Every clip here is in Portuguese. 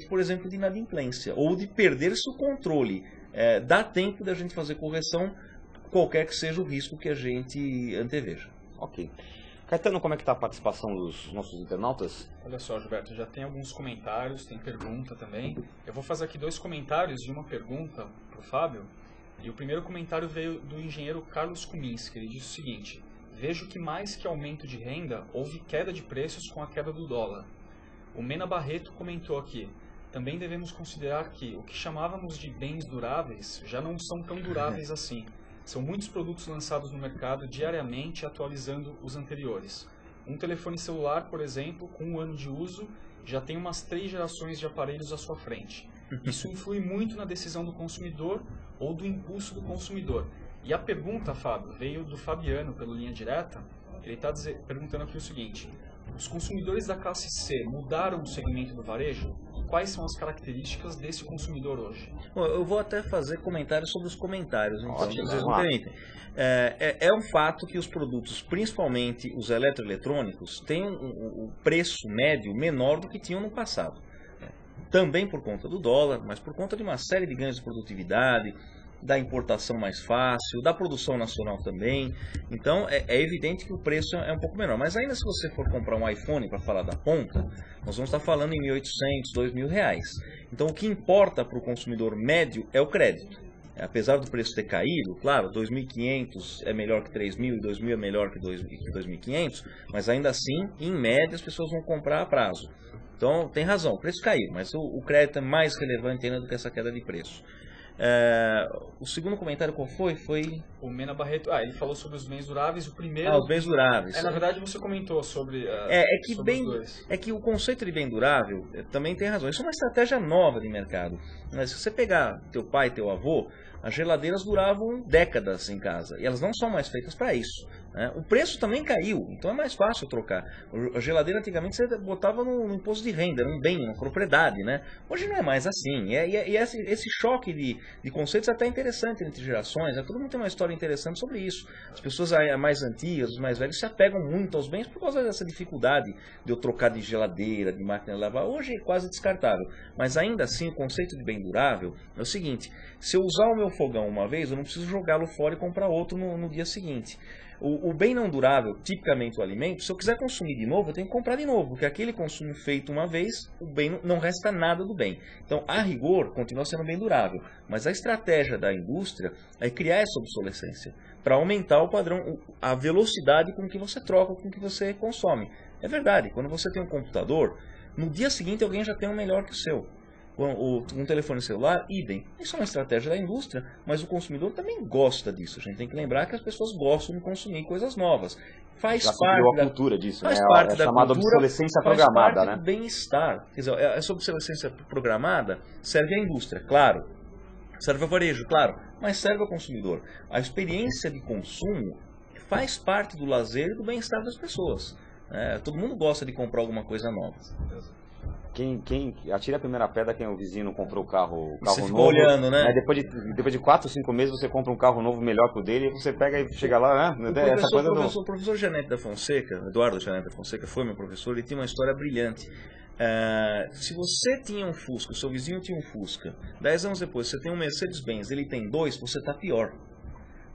por exemplo, de inadimplência ou de perder-se o controle. Dá tempo da gente fazer correção, qualquer que seja o risco que a gente anteveja. Ok. Caetano, como é que está a participação dos nossos internautas? Olha só, Gilberto, já tem alguns comentários, tem pergunta também. Eu vou fazer aqui 2 comentários e uma pergunta para o Fábio. E o primeiro comentário veio do engenheiro Carlos Kuminski. Ele disse o seguinte: vejo que mais que aumento de renda, houve queda de preços com a queda do dólar. O Mena Barreto comentou aqui: também devemos considerar que o que chamávamos de bens duráveis já não são tão duráveis assim. São muitos produtos lançados no mercado diariamente, atualizando os anteriores. Um telefone celular, por exemplo, com 1 ano de uso, já tem umas 3 gerações de aparelhos à sua frente. Isso influi muito na decisão do consumidor ou do impulso do consumidor. E a pergunta, Fábio, veio do Fabiano, pelo Linha Direta. Ele está perguntando aqui o seguinte: os consumidores da classe C mudaram o segmento do varejo? Quais são as características desse consumidor hoje? Bom, eu vou até fazer comentários sobre os comentários, então, Ótimo, se vocês me permitem. É um fato que os produtos, principalmente os eletroeletrônicos, têm um preço médio menor do que tinham no passado. Também por conta do dólar, mas por conta de uma série de ganhos de produtividade, da importação mais fácil, da produção nacional também. Então é evidente que o preço é um pouco menor. Mas ainda se você for comprar um iPhone, para falar da ponta, nós vamos estar falando em R$ 1.800, R$ 2.000. Então o que importa para o consumidor médio é o crédito. Apesar do preço ter caído, claro, 2.500 é melhor que 3.000 e 2.000 é melhor que 2.500, mas ainda assim, em média, as pessoas vão comprar a prazo. Então tem razão, o preço caiu, mas o crédito é mais relevante ainda do que essa queda de preço. O segundo comentário qual foi? O Mena Barreto, ele falou sobre os bens duráveis. O primeiro... os bens duráveis. Na verdade você comentou sobre, sobre os dois. É que o conceito de bem durável também tem razão. Isso é uma estratégia nova de mercado. Mas se você pegar teu pai, teu avô, as geladeiras duravam décadas em casa. E elas não são mais feitas para isso. O preço também caiu, então é mais fácil trocar. A geladeira antigamente você botava no imposto de renda, era um bem, uma propriedade, né? Hoje não é mais assim. E esse choque de conceitos é até interessante entre gerações. Todo mundo tem uma história interessante sobre isso. As pessoas mais antigas, os mais velhos, se apegam muito aos bens por causa dessa dificuldade de eu trocar de geladeira, de máquina de lavar. Hoje é quase descartável. Mas ainda assim, o conceito de bem durável é o seguinte: se eu usar o meu fogão uma vez, eu não preciso jogá-lo fora e comprar outro no dia seguinte. O bem não durável, tipicamente o alimento, se eu quiser consumir de novo, eu tenho que comprar de novo, porque aquele consumo feito uma vez, o bem não resta nada do bem. Então, a rigor, continua sendo bem durável. Mas a estratégia da indústria é criar essa obsolescência, para aumentar o padrão, a velocidade com que você troca, com que você consome. É verdade, quando você tem um computador, no dia seguinte alguém já tem um melhor que o seu. Um telefone celular, idem. Isso é uma estratégia da indústria, mas o consumidor também gosta disso. A gente tem que lembrar que as pessoas gostam de consumir coisas novas. Faz já parte da cultura disso, faz né? parte É da chamada cultura, obsolescência faz programada, parte né? do bem-estar. Quer dizer, essa obsolescência programada serve à indústria, claro. Serve ao varejo, claro. Mas serve ao consumidor. A experiência de consumo faz parte do lazer e do bem-estar das pessoas. Todo mundo gosta de comprar alguma coisa nova. Quem atira a primeira pedra, quem é o vizinho não comprou o carro você novo. Fica olhando, né? Depois de 4 ou 5 meses você compra um carro novo melhor que o dele, e você pega e chega lá, né? O professor Janete da Fonseca, Eduardo Janete da Fonseca, foi meu professor, ele tinha uma história brilhante. Se você tinha um Fusca, o seu vizinho tinha um Fusca, 10 anos depois você tem um Mercedes-Benz, ele tem 2, você está pior.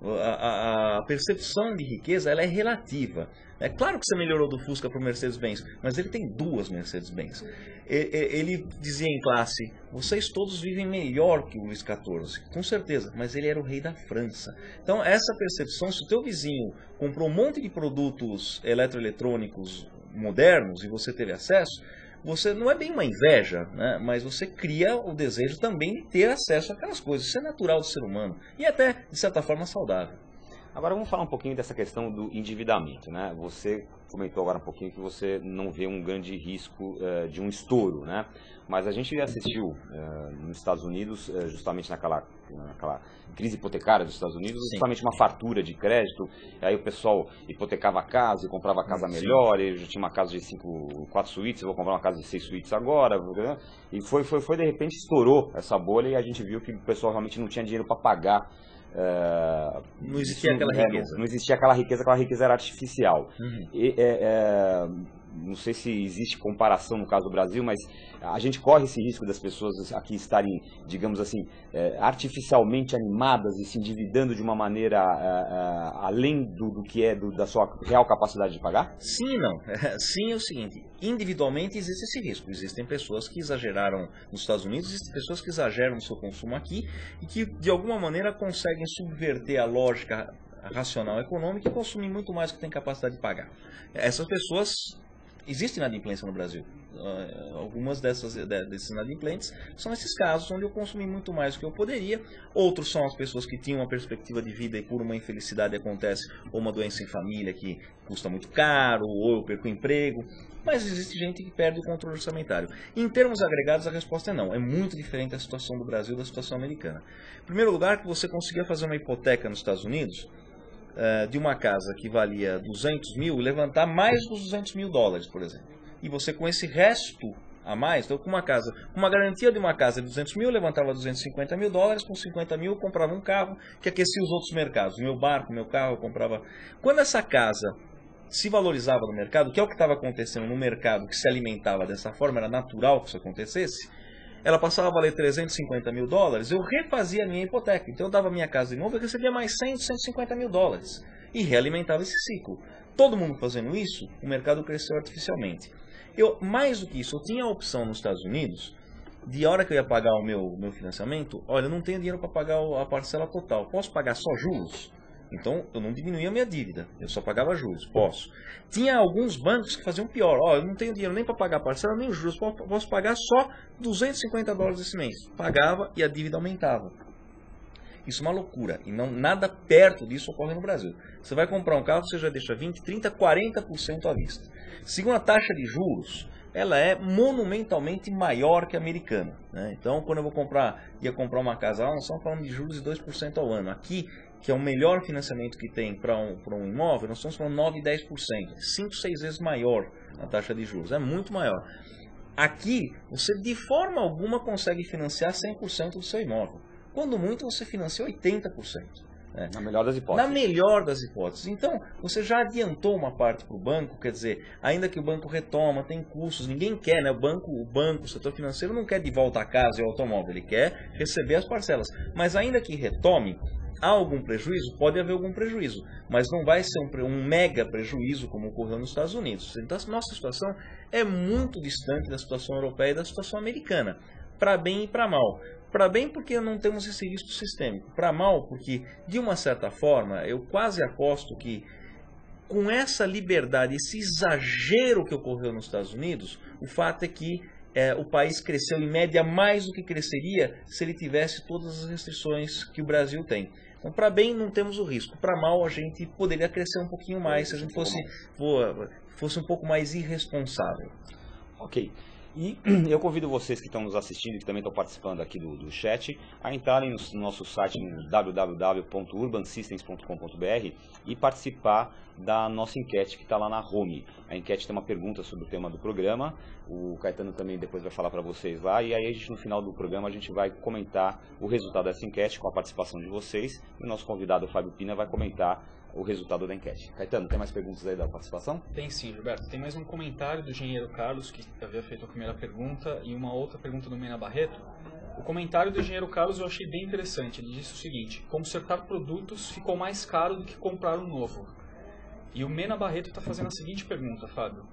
A percepção de riqueza ela é relativa. É claro que você melhorou do Fusca para o Mercedes-Benz, mas ele tem 2 Mercedes-Benz. Ele dizia em classe: vocês todos vivem melhor que o Luís XIV, com certeza, mas ele era o rei da França. Então essa percepção, se o teu vizinho comprou um monte de produtos eletroeletrônicos modernos e você teve acesso, você não é bem uma inveja, né? Mas você cria o desejo também de ter acesso àquelas coisas. Isso é natural do ser humano e até, de certa forma, saudável. Agora vamos falar um pouquinho dessa questão do endividamento, né? Você comentou agora um pouquinho que você não vê um grande risco de um estouro, né? Mas a gente assistiu nos Estados Unidos, justamente naquela crise hipotecária dos Estados Unidos, justamente uma fartura de crédito, aí o pessoal hipotecava a casa e comprava a casa melhor, eu já tinha uma casa de 4 suítes, eu vou comprar uma casa de 6 suítes agora, né? E foi de repente estourou essa bolha e a gente viu que o pessoal realmente não tinha dinheiro para pagar. Não existia aquela riqueza. Não existia aquela riqueza era artificial. não sei se existe comparação no caso do Brasil, mas a gente corre esse risco das pessoas aqui estarem, digamos assim, artificialmente animadas e se endividando de uma maneira além do que é da sua real capacidade de pagar? Sim e não. Sim é o seguinte, individualmente existe esse risco. Existem pessoas que exageraram nos Estados Unidos, existem pessoas que exageram no seu consumo aqui e que de alguma maneira conseguem subverter a lógica racional econômica e consumir muito mais do que tem capacidade de pagar. Essas pessoas... Existe inadimplência no Brasil. Algumas desses inadimplentes são esses casos onde eu consumi muito mais do que eu poderia. Outros são as pessoas que tinham uma perspectiva de vida e por uma infelicidade acontece ou uma doença em família que custa muito caro, ou eu perco o emprego. Mas existe gente que perde o controle orçamentário. Em termos agregados, a resposta é não. É muito diferente a situação do Brasil da situação americana. Em primeiro lugar, que você conseguia fazer uma hipoteca nos Estados Unidos de uma casa que valia 200 mil e levantar mais dos 200 mil dólares, por exemplo. E você com esse resto a mais, então com uma garantia de uma casa de 200 mil, eu levantava 250 mil dólares, com 50 mil eu comprava um carro que aquecia os outros mercados. Meu barco, meu carro, eu comprava... Quando essa casa se valorizava no mercado, que é o que estava acontecendo no mercado que se alimentava dessa forma, era natural que isso acontecesse, ela passava a valer 350 mil dólares, eu refazia a minha hipoteca. Então eu dava a minha casa de novo e recebia mais 100, 150 mil dólares. E realimentava esse ciclo. Todo mundo fazendo isso, o mercado cresceu artificialmente. Mais do que isso, eu tinha a opção nos Estados Unidos, de hora que eu ia pagar o meu financiamento, olha, eu não tenho dinheiro para pagar a parcela total, posso pagar só juros? Então, eu não diminuía a minha dívida, eu só pagava juros, posso. Tinha alguns bancos que faziam pior, eu não tenho dinheiro nem para pagar a parcela, nem os juros, posso pagar só 250 dólares esse mês. Pagava e a dívida aumentava. Isso é uma loucura, e nada perto disso ocorre no Brasil. Você vai comprar um carro, você já deixa 20%, 30%, 40% à vista. Segundo a taxa de juros, ela é monumentalmente maior que a americana, né? Então, quando eu ia comprar uma casa, nós estamos falando de juros de 2% ao ano. Aqui, que é o melhor financiamento que tem para um imóvel, nós estamos falando 9%, 10%. 5, 6 vezes maior a taxa de juros, é muito maior. Aqui, você de forma alguma consegue financiar 100% do seu imóvel. Quando muito, você financia 80%. Né? Na melhor das hipóteses. Na melhor das hipóteses. Então, você já adiantou uma parte para o banco, quer dizer, ainda que o banco retoma, tem custos, ninguém quer, né? O banco, o setor financeiro não quer de volta a casa e o automóvel, ele quer receber as parcelas. Mas ainda que retome, há algum prejuízo? Pode haver algum prejuízo, mas não vai ser um mega prejuízo como ocorreu nos Estados Unidos. Então, a nossa situação é muito distante da situação europeia e da situação americana, para bem e para mal. Para bem porque não temos esse risco sistêmico, para mal porque, de uma certa forma, eu quase aposto que com essa liberdade, esse exagero que ocorreu nos Estados Unidos, o fato é que o país cresceu em média mais do que cresceria se ele tivesse todas as restrições que o Brasil tem. Então, para bem, não temos o risco. Para mal, a gente poderia crescer um pouquinho mais se a gente fosse um pouco mais irresponsável. Ok. E eu convido vocês que estão nos assistindo e que também estão participando aqui do chat a entrarem no nosso site no www.urbansystems.com.br e participar da nossa enquete que está lá na home. A enquete tem uma pergunta sobre o tema do programa, o Caetano também depois vai falar para vocês lá, e aí no final do programa a gente vai comentar o resultado dessa enquete com a participação de vocês, e o nosso convidado, o Fábio Pina, vai comentar o resultado da enquete. Caetano, tem mais perguntas aí da participação? Tem sim, Gilberto. Tem mais um comentário do engenheiro Carlos, que havia feito a primeira pergunta, e uma outra pergunta do Mena Barreto. O comentário do engenheiro Carlos eu achei bem interessante. Ele disse o seguinte: consertar produtos ficou mais caro do que comprar um novo. E o Mena Barreto está fazendo a seguinte pergunta, Fábio.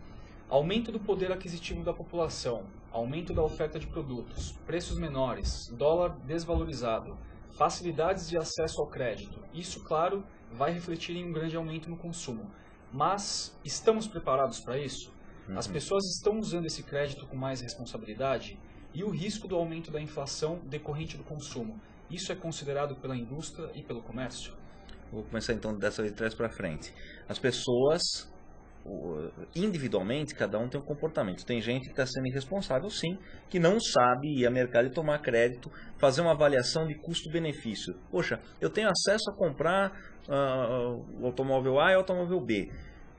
Aumento do poder aquisitivo da população, aumento da oferta de produtos, preços menores, dólar desvalorizado, facilidades de acesso ao crédito. Isso, claro, vai refletir em um grande aumento no consumo. Mas estamos preparados para isso? As pessoas estão usando esse crédito com mais responsabilidade? E o risco do aumento da inflação decorrente do consumo? Isso é considerado pela indústria e pelo comércio? Vou começar então dessa vez de trás para frente. As pessoas, individualmente, cada um tem um comportamento. Tem gente que está sendo irresponsável, sim, que não sabe ir ao mercado e tomar crédito, fazer uma avaliação de custo-benefício. Poxa, eu tenho acesso a comprar o automóvel A e o automóvel B.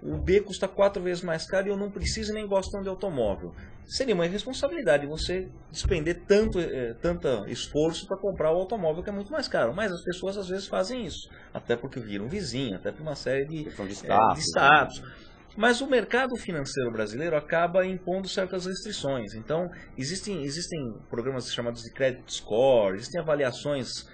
O B custa 4 vezes mais caro e eu não preciso nem gosto tanto de automóvel. Seria uma irresponsabilidade você despender tanto esforço para comprar o automóvel que é muito mais caro. Mas as pessoas às vezes fazem isso. Até porque viram vizinho, até por uma série de status. Mas o mercado financeiro brasileiro acaba impondo certas restrições. Então, existem programas chamados de credit score, existem avaliações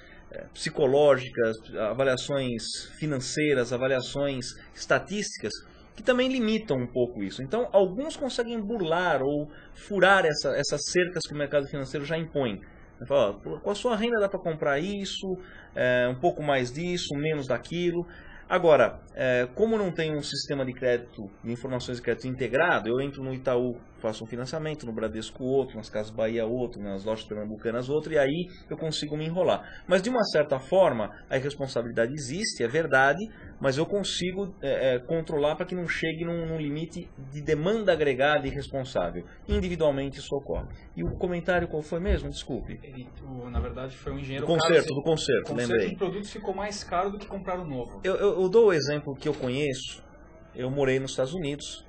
psicológicas, avaliações financeiras, avaliações estatísticas, que também limitam um pouco isso. Então, alguns conseguem burlar ou furar essas cercas que o mercado financeiro já impõe. Fala, com a sua renda dá para comprar isso, um pouco mais disso, menos daquilo. Agora, como não tem um sistema de crédito, de informações de crédito integrado, eu entro no Itaú, faço um financiamento, no Bradesco outro, nas Casas Bahia outro, nas lojas pernambucanas outro, e aí eu consigo me enrolar. Mas de uma certa forma, a irresponsabilidade existe, é verdade, mas eu consigo controlar para que não chegue num limite de demanda agregada e irresponsável. Individualmente isso ocorre. E o comentário qual foi mesmo? Desculpe. Na verdade foi um engenheiro... Do conserto, lembrei. O produto ficou mais caro do que comprar o novo. Eu dou o exemplo que eu conheço. Eu morei nos Estados Unidos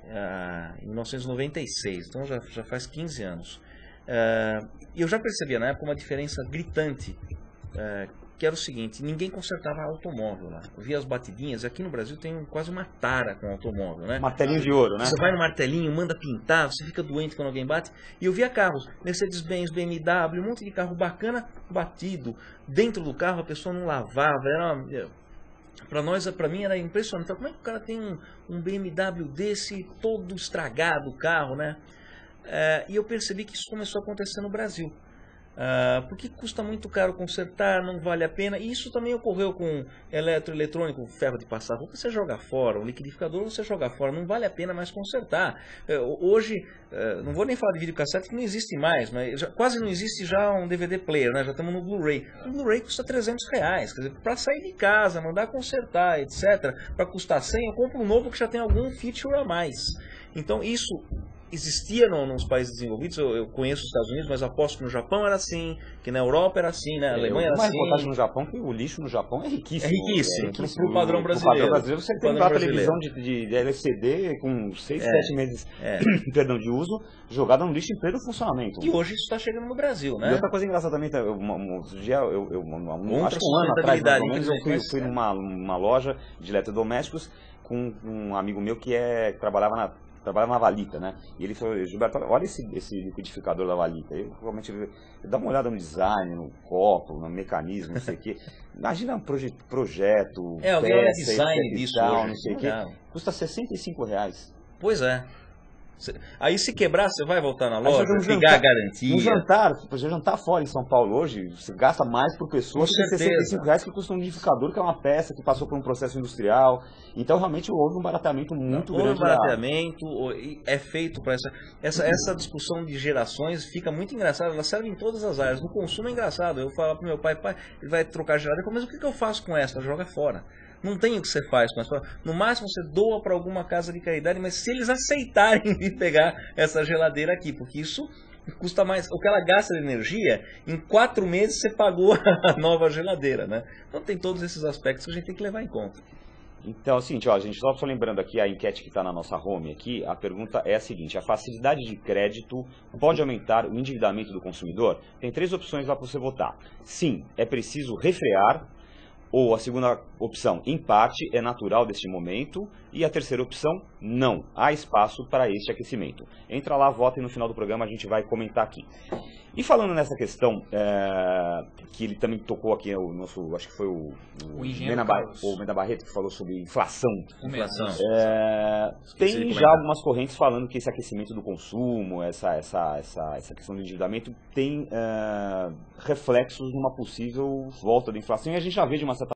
em 1996, então já faz 15 anos. E eu já percebia na época uma diferença gritante, que era o seguinte: ninguém consertava automóvel lá. Eu via as batidinhas, aqui no Brasil tem quase uma tara com automóvel, né? Martelinho de ouro, né? Você vai no martelinho, manda pintar, você fica doente quando alguém bate. E eu via carros, Mercedes-Benz, BMW, um monte de carro bacana batido. Dentro do carro a pessoa não lavava, Para mim era impressionante. Como é que o cara tem um BMW desse todo estragado, o carro, né? E eu percebi que isso começou a acontecer no Brasil. Porque custa muito caro consertar, não vale a pena. E isso também ocorreu com eletrônico, ferro de passar roupa, você joga fora, o liquidificador você joga fora, não vale a pena mais consertar. Hoje, não vou nem falar de videocassete que não existe mais, mas quase não existe já um DVD player, né? Já estamos no Blu-ray. O Blu-ray custa R$300, quer dizer, para sair de casa, mandar consertar, etc., para custar 100, eu compro um novo que já tem algum feature a mais. Então isso existia nos países desenvolvidos. Eu conheço os Estados Unidos, mas aposto que no Japão era assim, que na Europa era assim, na Alemanha era assim. Mais vantagem no Japão que o lixo no Japão é riquíssimo. É riquíssimo, pro padrão brasileiro. Pro padrão brasileiro você tem lá a televisão de LCD com 6, 7 meses perdão, de uso, jogada no lixo em pleno funcionamento. E hoje isso está chegando no Brasil, né? E outra coisa engraçada também, acho que um ano atrás, eu fui numa loja de eletrodomésticos com um amigo meu que trabalhava na Valita, né? E ele falou: Gilberto, olha esse liquidificador da Valita. Eu realmente dá uma olhada no design, no copo, no mecanismo, não sei o quê. Imagina um projeto, alguém olha design disso hoje, não sei o quê. Custa R$65. Pois é. Aí se quebrar, você vai voltar na loja, pegar a garantia. Um jantar, você jantar fora em São Paulo hoje, você gasta mais por pessoa do que R$65 que custa um liquidificador, que é uma peça que passou por um processo industrial. Então realmente houve um barateamento muito grande. Houve um barateamento, é feito para essa discussão de gerações, fica muito engraçada, ela serve em todas as áreas. No consumo é engraçado, eu falo pro meu pai, ele vai trocar geladeira, mas o que eu faço com essa? Joga fora. Não tem o que você faz com essa. No máximo você doa para alguma casa de caridade, mas se eles aceitarem vir pegar essa geladeira aqui, porque isso custa mais. O que ela gasta de energia, em 4 meses você pagou a nova geladeira, né? Então tem todos esses aspectos que a gente tem que levar em conta. Então é o seguinte, a gente só lembrando aqui a enquete que está na nossa home aqui, a pergunta é a seguinte: a facilidade de crédito pode aumentar o endividamento do consumidor? Tem 3 opções lá para você votar. Sim, é preciso refrear. Ou a segunda opção, em parte, é natural deste momento. E a terceira opção, não. Há espaço para este aquecimento. Entra lá, vota e no final do programa a gente vai comentar aqui. E falando nessa questão, que ele também tocou aqui, acho que foi o Mena Barreto que falou sobre inflação. Tem já algumas correntes falando que esse aquecimento do consumo, essa questão do endividamento tem reflexos numa possível volta da inflação. E a gente já vê de uma certa